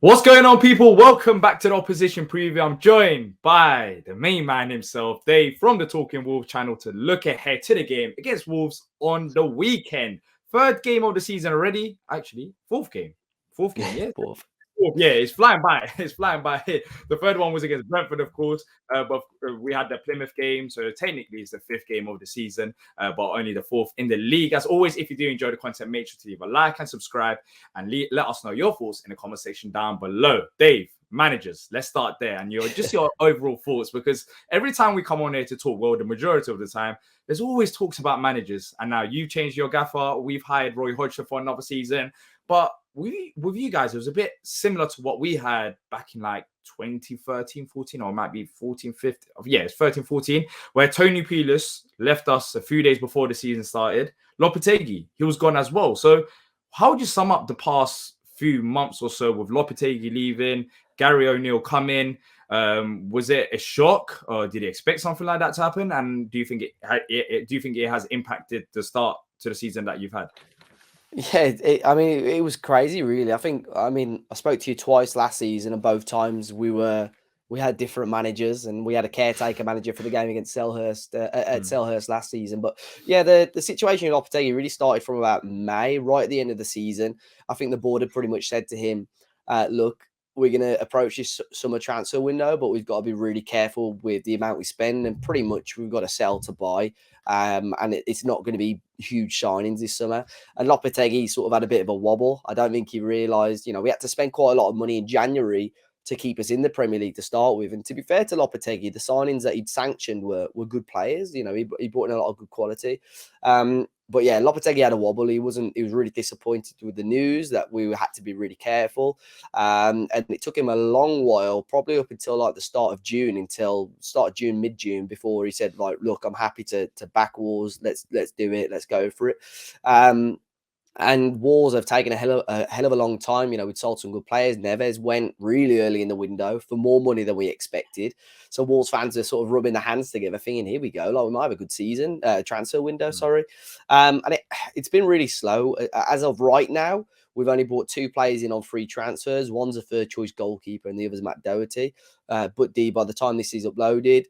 What's going on, people? Welcome back to the opposition preview. I'm joined by the main man himself, Dave, from the Talking Wolves channel to look ahead to the game against Wolves on the weekend. Third game of the season already. Actually, fourth game. Yeah. Fourth. Yeah, it's flying by. It's flying by. The third one was against Brentford, of course, but we had the Plymouth game, so technically it's the fifth game of the season, but only the fourth in the league. As always, if you do enjoy the content, make sure to leave a like and subscribe, and let us know your thoughts in the comment section down below. Dave, managers, let's start there, and your overall thoughts, because every time we come on here to talk, well, the majority of the time, there's always talks about managers, and now you've changed your gaffer. We've hired Roy Hodgson for another season, but with you guys, it was a bit similar to what we had back in like 2013, 14, or it might be 14, 15. Yeah, it's 13, 14, where Tony Pulis left us a few days before the season started. Lopetegui, he was gone as well. So how would you sum up the past few months or so with Lopetegui leaving, Gary O'Neill coming? Was it a shock, or did you expect something like that to happen? And do you think it has impacted the start to the season that you've had? Yeah, it was crazy, really. I spoke to you twice last season, and both times we had different managers, and we had a caretaker manager for the game against Selhurst at Selhurst last season. But yeah, the situation in Lopetegui really started from about May, right at the end of the season. I think the board had pretty much said to him, "Look, we're going to approach this summer transfer window, but we've got to be really careful with the amount we spend, and pretty much we've got to sell to buy. And it's not going to be huge signings this summer." And Lopetegui sort of had a bit of a wobble. I don't think he realised, we had to spend quite a lot of money in January to keep us in the Premier League to start with. And to be fair to Lopetegui, the signings that he'd sanctioned were good players. He brought in a lot of good quality. But yeah, Lopetegui had a wobble. He was really disappointed with the news that we had to be really careful. And it took him a long while, probably up until like mid-June, before he said, like, "Look, I'm happy to back Wolves. Let's do it. Let's go for it." And Wolves have taken a hell of a long time. We'd sold some good players. Neves went really early in the window for more money than we expected. So Wolves fans are sort of rubbing their hands together, thinking, "Here we go. Like, we might have a good season, transfer window." Sorry. And it's been really slow. As of right now, we've only brought two players in on free transfers. One's a third choice goalkeeper, and the other's Matt Doherty. But by the time this is uploaded,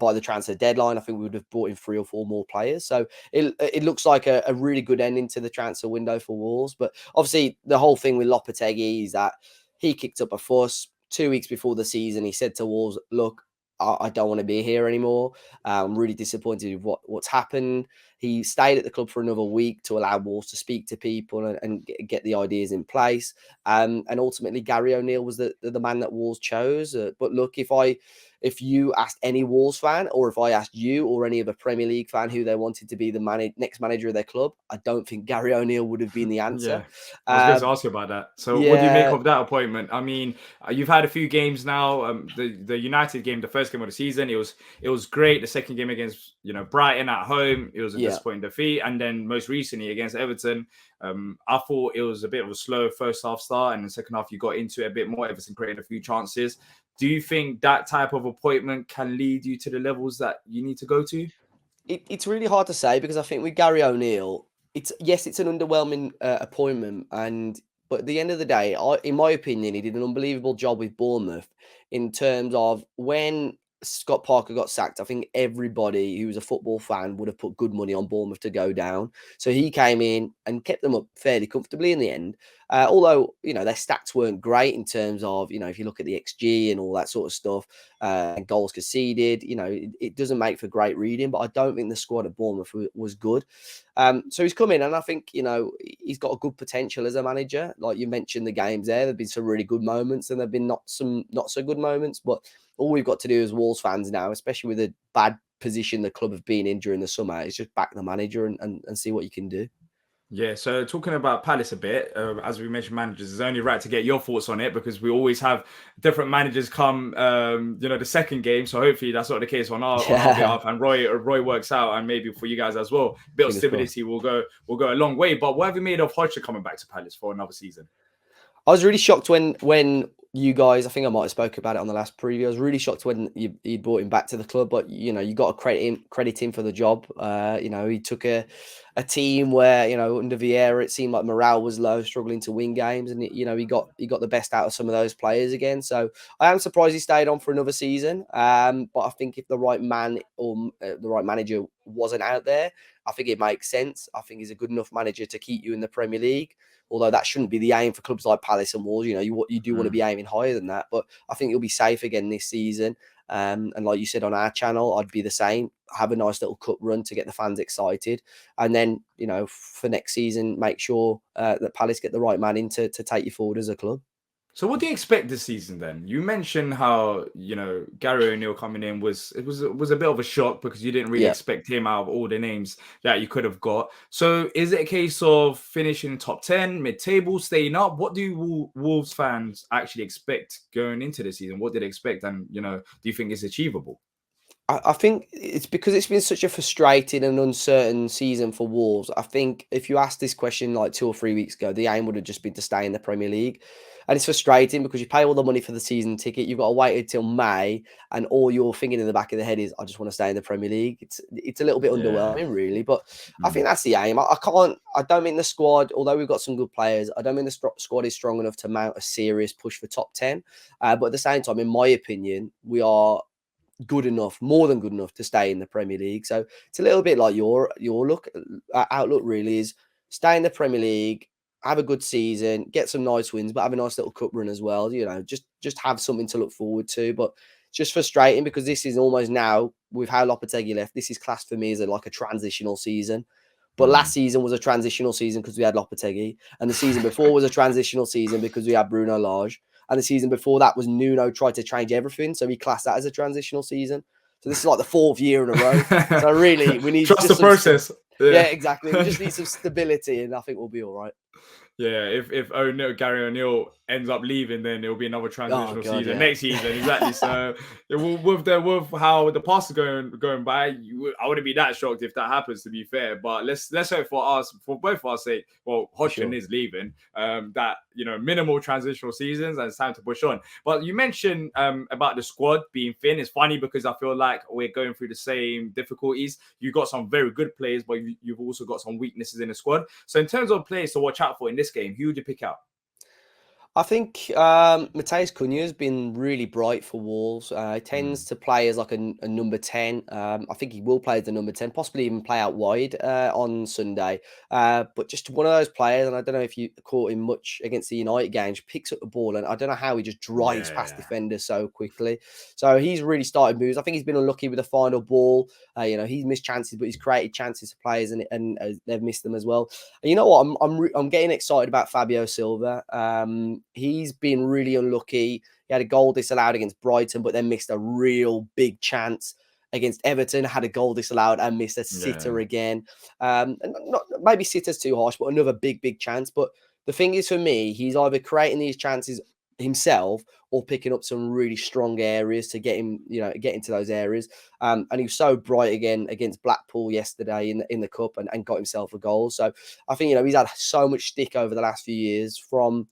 by the transfer deadline, I think we would have brought in 3 or 4 more players. So it looks like a really good ending to the transfer window for Wolves. But obviously, the whole thing with Lopetegui is that he kicked up a fuss 2 weeks before the season. He said to Wolves, "Look, I don't want to be here anymore. I'm really disappointed with what's happened." He stayed at the club for another week to allow Wolves to speak to people and get the ideas in place. And ultimately, Gary O'Neill was the man that Wolves chose. But look, if you asked any Wolves fan, or if I asked you or any other Premier League fan who they wanted to be the next manager of their club, I don't think Gary O'Neill would have been the answer. Yeah, I was going to ask you about that. So what do you make of that appointment? I mean, you've had a few games now. The United game, the first game of the season, it was great. The second game against Brighton at home, it was a disappointing defeat. And then most recently against Everton, I thought it was a bit of a slow first half start, and the second half you got into it a bit more. Everton created a few chances. Do you think that type of appointment can lead you to the levels that you need to go to? It's really hard to say, because I think with Gary O'Neill, it's an underwhelming appointment, but at the end of the day, in my opinion, he did an unbelievable job with Bournemouth in terms of when Scott Parker got sacked. I think everybody who was a football fan would have put good money on Bournemouth to go down. So he came in and kept them up fairly comfortably in the end. Although, their stats weren't great in terms of, if you look at the XG and all that sort of stuff, and goals conceded, it doesn't make for great reading, but I don't think the squad at Bournemouth was good. So he's come in, and I think, he's got a good potential as a manager. Like you mentioned the games there, there've been some really good moments, and there've been not so good moments, but all we've got to do as Wolves fans now, especially with the bad position the club have been in during the summer, is just back the manager and see what you can do. Yeah, so talking about Palace a bit, as we mentioned managers, it's only right to get your thoughts on it, because we always have different managers come, the second game. So hopefully that's not the case on our behalf, and Roy works out, and maybe for you guys as well. A bit of stability will go a long way. But what have you made of Hodgson coming back to Palace for another season? I was really shocked when you guys, I think I might have spoke about it on the last preview. I was really shocked when you brought him back to the club, but you got to credit him for the job. He took a a team where, you know, under Vieira, it seemed like morale was low, struggling to win games, and you know, he got the best out of some of those players again. So I am surprised he stayed on for another season. But I think if the right man or the right manager wasn't out there, I think it makes sense. I think he's a good enough manager to keep you in the Premier League. Although that shouldn't be the aim for clubs like Palace and Wolves. You know, you do want to be aiming higher than that. But I think you'll be safe again this season. And like you said on our channel, I'd be the same. Have a nice little cup run to get the fans excited, and then, you know, for next season, make sure that Palace get the right man in to take you forward as a club. So what do you expect this season then? You mentioned how, you know, Gary O'Neill coming in was a bit of a shock because you didn't really Yeah. expect him out of all the names that you could have got. So is it a case of finishing top 10, mid-table, staying up? What do Wolves fans actually expect going into the season? What did they expect? And, you know, do you think it's achievable? I think it's because it's been such a frustrating and uncertain season for Wolves. I think if you asked this question like 2 or 3 weeks ago, the aim would have just been to stay in the Premier League. And it's frustrating because you pay all the money for the season ticket. You've got to wait until May, and all you're thinking in the back of the head is, I just want to stay in the Premier League. It's a little bit Yeah. underwhelming, really. But I think that's the aim. I don't mean the squad, although we've got some good players, I don't mean the squad is strong enough to mount a serious push for top 10. But at the same time, in my opinion, we are good enough, more than good enough to stay in the Premier League. So it's a little bit like your outlook really is stay in the Premier League, have a good season, get some nice wins, but have a nice little cup run as well. You know, just have something to look forward to. But it's just frustrating because this is almost now with how Lopetegui left. This is classed for me as like a transitional season. But last season was a transitional season because we had Lopetegui, and the season before was a transitional season because we had Bruno Lage. And the season before that was Nuno tried to change everything. So we classed that as a transitional season. So this is like the 4th year in a row. So really, we need Trust just the process. Yeah, exactly. We just need some stability, and I think we'll be all right. Yeah, if Gary O'Neill ends up leaving, then it'll be another transitional God, season yeah. next season. Exactly. So with how the past is going by, I wouldn't be that shocked if that happens. To be fair, but let's hope for both of our sake. Well, Hodgson is leaving. That, you know, minimal transitional seasons, and it's time to push on. But you mentioned about the squad being thin. It's funny because I feel like we're going through the same difficulties. You've got some very good players, but you've also got some weaknesses in the squad. So in terms of players to watch out for in this game, who would you pick out? I think Mateus Cunha has been really bright for Wolves. He tends to play as like a number 10. I think he will play as the number 10, possibly even play out wide on Sunday. But just one of those players, and I don't know if you caught him much against the United games, picks up the ball, and I don't know how he just drives past defenders so quickly. So he's really started moves. I think he's been unlucky with the final ball. You know, he's missed chances, but he's created chances for players, and they've missed them as well. And you know what? I'm getting excited about Fabio Silva. He's been really unlucky. He had a goal disallowed against Brighton, but then missed a real big chance against Everton. Had a goal disallowed and missed a sitter again. And not maybe sitter's too harsh, but another big chance. But the thing is, for me, he's either creating these chances himself or picking up some really strong areas to get him, you know, get into those areas. And he was so bright again against Blackpool yesterday in the cup, and got himself a goal. So I think, you know, he's had so much stick over the last few years from,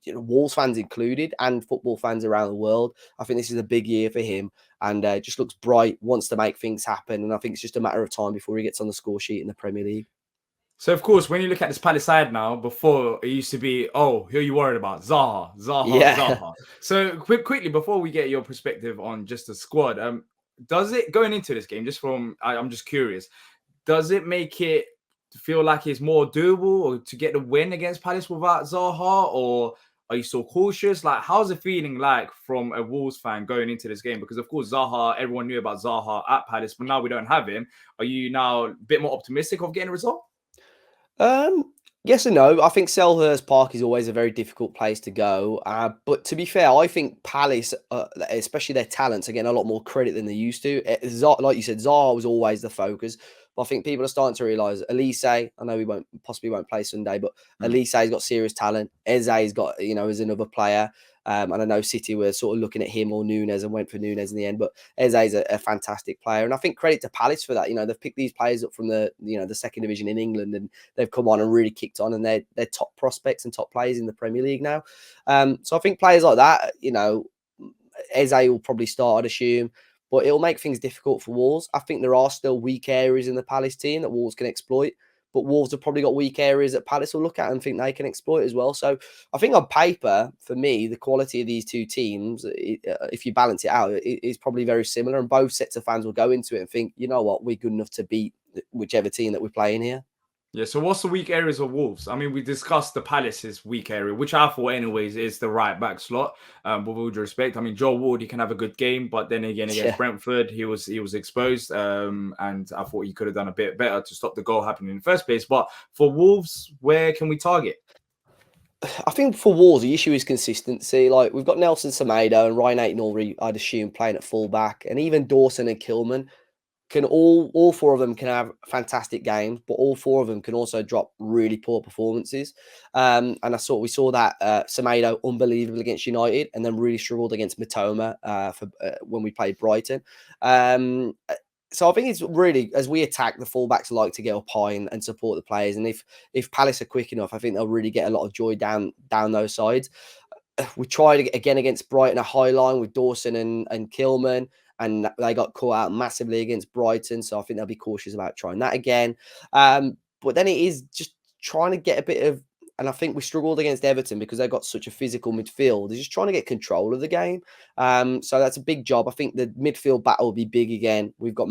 you know, Wolves fans included, and football fans around the world. I think this is a big year for him, and just looks bright, wants to make things happen, and I think it's just a matter of time before he gets on the score sheet in the Premier League. So, of course, when you look at this Palace side now, before it used to be, oh, who are you worried about? Zaha. So, quickly, before we get your perspective on just the squad, does it, going into this game, just from, I'm just curious, does it make it feel like it's more doable or to get the win against Palace without Zaha, or are you still cautious? Like, how's it feeling like from a Wolves fan going into this game? Because, of course, Zaha, everyone knew about Zaha at Palace, but now we don't have him. Are you now a bit more optimistic of getting a result? Yes and no. I think Selhurst Park is always a very difficult place to go. But to be fair, I think Palace, especially their talents, are getting a lot more credit than they used to. Like you said, Zaha was always the focus. But I think people are starting to realise Elise, I know he possibly won't play Sunday, but Elise's got serious talent. Eze's got, you know, is another player. And I know City were sort of looking at him or Nunes and went for Nunes in the end. But Eze's a fantastic player. And I think credit to Palace for that. You know, they've picked these players up from the second division in England, and they've come on and really kicked on, and they're top prospects and top players in the Premier League now. So I think players like that, you know, Eze will probably start, I'd assume, but it'll make things difficult for Wolves. I think there are still weak areas in the Palace team that Wolves can exploit. but Wolves have probably got weak areas that Palace will look at and think they can exploit as well. So I think on paper, for me, the quality of these two teams, if you balance it out, is probably very similar. And both sets of fans will go into it and think, you know what, we're good enough to beat whichever team that we're playing here. Yeah, so what's the weak areas of Wolves? I mean, we discussed the Palace's weak area, which I thought, anyways, is the right back slot. With all due respect, I mean, Joe Ward, he can have a good game, but then again, against Brentford, he was exposed, and I thought he could have done a bit better to stop the goal happening in the first place. But for Wolves, where can we target? I think for Wolves, the issue is consistency. Like, we've got Nelson Semedo and Ryan Aït-Nouri, I'd assume, playing at fullback, and even Dawson and Kilman can all four of them can have fantastic games, but all four of them can also drop really poor performances. And we saw that Semedo unbelievable against United, and then really struggled against Matoma when we played Brighton. So I think it's really, as we attack, the fullbacks like to get up high and support the players. And if Palace are quick enough, I think they'll really get a lot of joy down those sides. We tried again against Brighton, a high line with Dawson and Kilman, and they got caught out massively against Brighton. So I think they'll be cautious about trying that again. But then it is just trying to get a bit of, and I think we struggled against Everton because they've got such a physical midfield. They're just trying to get control of the game. So that's a big job. I think the midfield battle will be big again. We've got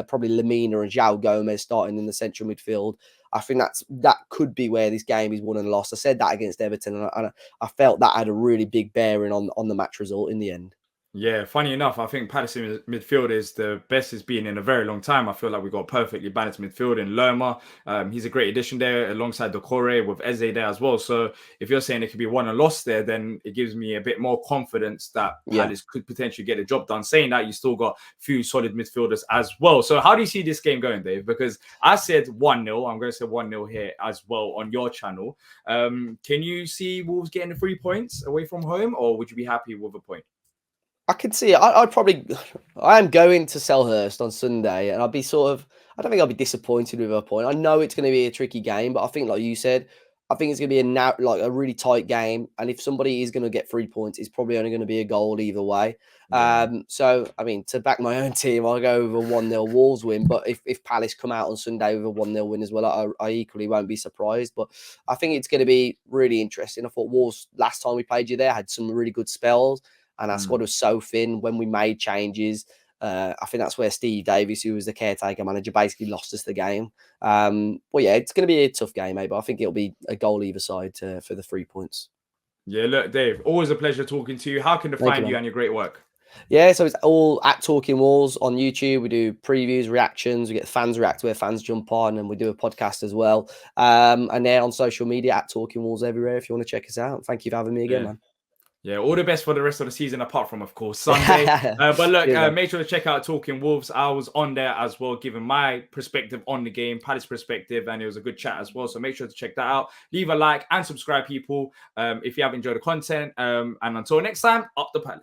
probably Lamina and João Gomez starting in the central midfield. I think that could be where this game is won and lost. I said that against Everton, and I felt that had a really big bearing on the match result in the end. Yeah, funny enough, I think Palace midfield is the best it's been in a very long time. I feel like we've got a perfectly balanced midfield in Lerma. He's a great addition there alongside Decore with Eze there as well. So if you're saying it could be won and lost there, then it gives me a bit more confidence that Palace could potentially get the job done. Saying that, you still got a few solid midfielders as well. So how do you see this game going, Dave? Because I said 1-0. I'm going to say 1-0 here as well on your channel. Can you see Wolves getting the 3 points away from home, or would you be happy with a point? I could see it. I am going to Selhurst on Sunday, and I don't think I'll be disappointed with a point. I know it's going to be a tricky game, but I think, like you said, I think it's going to be a really tight game. And if somebody is going to get 3 points, it's probably only going to be a goal either way. Yeah. So, I mean, to back my own team, I'll go with a 1-0 Wolves win. But if Palace come out on Sunday with a 1-0 win as well, I equally won't be surprised. But I think it's going to be really interesting. I thought Wolves, last time we played you there, had some really good spells. And our squad was so thin when we made changes. I think that's where Steve Davies, who was the caretaker manager, basically lost us the game. But yeah, it's going to be a tough game, mate. But I think it'll be a goal either side for the 3 points. Yeah, look, Dave, always a pleasure talking to you. How can they find you and your great work? Yeah, so it's all at Talking Walls on YouTube. We do previews, reactions. We get fans react where fans jump on, and we do a podcast as well. And they're on social media at Talking Walls everywhere if you want to check us out. Thank you for having me again, man. Yeah, all the best for the rest of the season, apart from, of course, Sunday. But look, make sure to check out Talking Wolves. I was on there as well, giving my perspective on the game, Palace perspective, and it was a good chat as well. So make sure to check that out. Leave a like and subscribe, people, if you have enjoyed the content. And until next time, up the Palace.